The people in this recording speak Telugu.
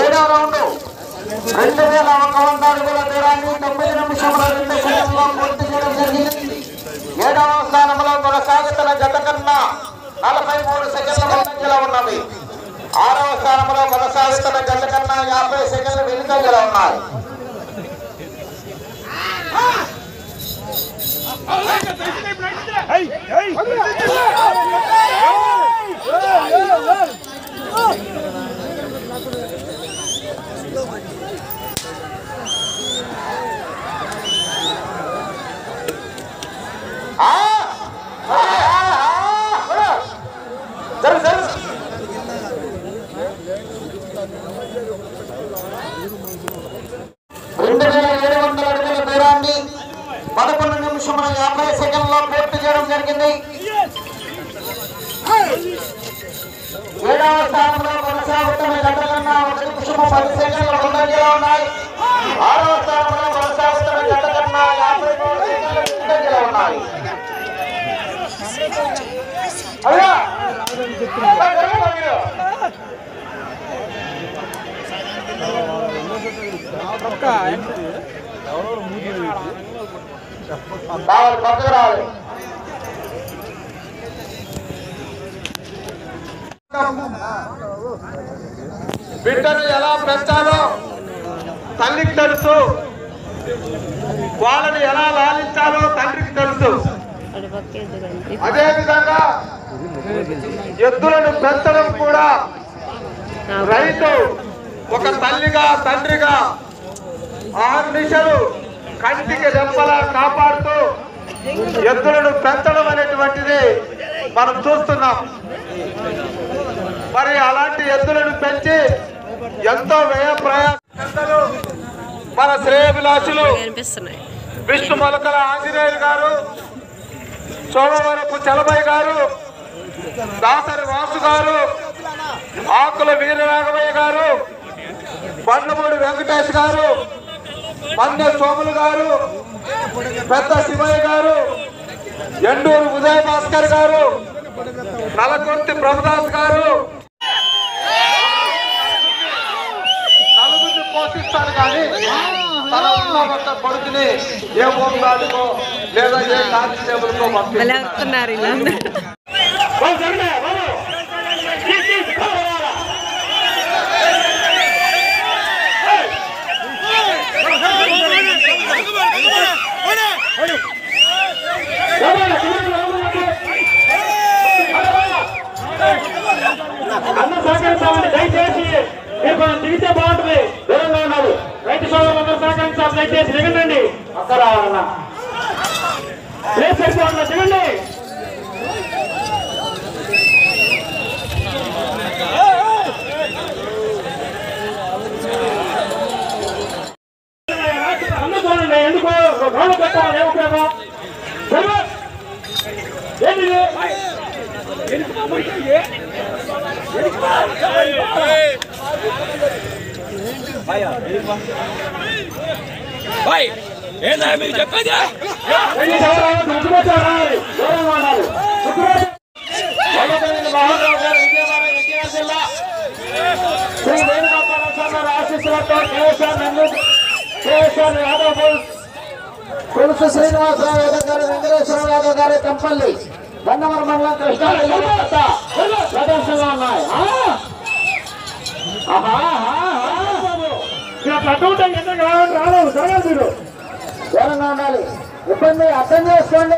ఏడవ రౌండ్ 2100 అడుగుల దూరాన్ని 9 నిమిషముల 2 సెకండ్లలో పూర్తి చేయడం జరిగింది. 7వ స్థానంలో కొనసాగుతున్న జత కన్నా 43 సెకండ్ల ముందంజలో ఉన్నవి. 6వ స్థానంలో కొనసాగుతున్న జత కన్నా 50 సెకండ్లు వెనుకంజలో ఉన్నాయి. దూరాన్ని 11 నిమిషముల 50 సెకండ్లో పూర్తి చేయడం జరిగింది. 7వ స్థానంలో కొనసాగుతున్న జత కన్నా 1 నిమిషము 10 సెకండ్ల ముందంజలో ఉన్నాయి. 6వ స్థానంలో కొనసాగుతున్న జత కన్నా 53 సెకండ్ల ముందంజలో ఉన్నాయి. పక్కకు రావాలి. బిడ్డను ఎలా పెంచాలో తల్లికి తెలుసు, వాళ్ళని ఎలా లాలించాలో తండ్రికి తెలుసు. అదేవిధంగా ఎద్దులను పెంచడం కూడా రైతు ఒక తల్లిగా తండ్రిగా 6 నిమిషాలు కంటికి రెప్పలా కాపాడుతూ ఎద్దులను పెంచడం అనేటువంటిది మనం చూస్తున్నాం. మరి అలాంటి ఎద్దులను పెంచి ఎంతో వ్యయ ప్రయాసాలు మన శ్రేయభిలాషులు విష్ణు మొలకల ఆంజనేయులు గారు, సోమవరపు చలమయ్య గారు, దాసరి వాసు గారు, ఆకుల వీరరాఘవయ్య గారు, బండ్లమూడి వెంకటేష్ గారు, మందె సోములు గారు, పెద్ద శివయ్య గారు, ఎండూరు ఉదయ భాస్కర్ గారు, నలకొర్తి ప్రభుదాస్ గారు నలుగురిని పోషిస్తారు. కానీ తన ఉన్న ఒక కొడుకుని ఏ హోంగార్డుకో లేదా ఏ కానిస్టేబుల్కో పంపిస్తున్నారు. అన్న సహకరించాలని దయచేసి మీరు కొంచెం దిగితే బాగుంటుంది. దూరంగా ఉన్నారు. రైతు సోదరులందరూ సహకరించాలి. దయచేసి దిగండి. అక్కడ రావాలన్నా ప్లేస్ సరిపోవాలన్నా దిగండి. అన్న చూడండి. ఎందుకు రోడ్డు పెట్టాలి? ఏ ఉపయోగం? ఏంటి ఏందా మీరు చెప్పేది? కొలుసు శ్రీనివాసరావు యాదవ్ గారు, వెంకటేశ్వరరావు యాదవ్ గారు, కంపల్లి గన్నవరం మండలం కృష్ణా ప్రదర్శనలో ఉన్నాయి. దూరంగా ఉండాలి. ఇబ్బంది అర్థం చేసుకోండి.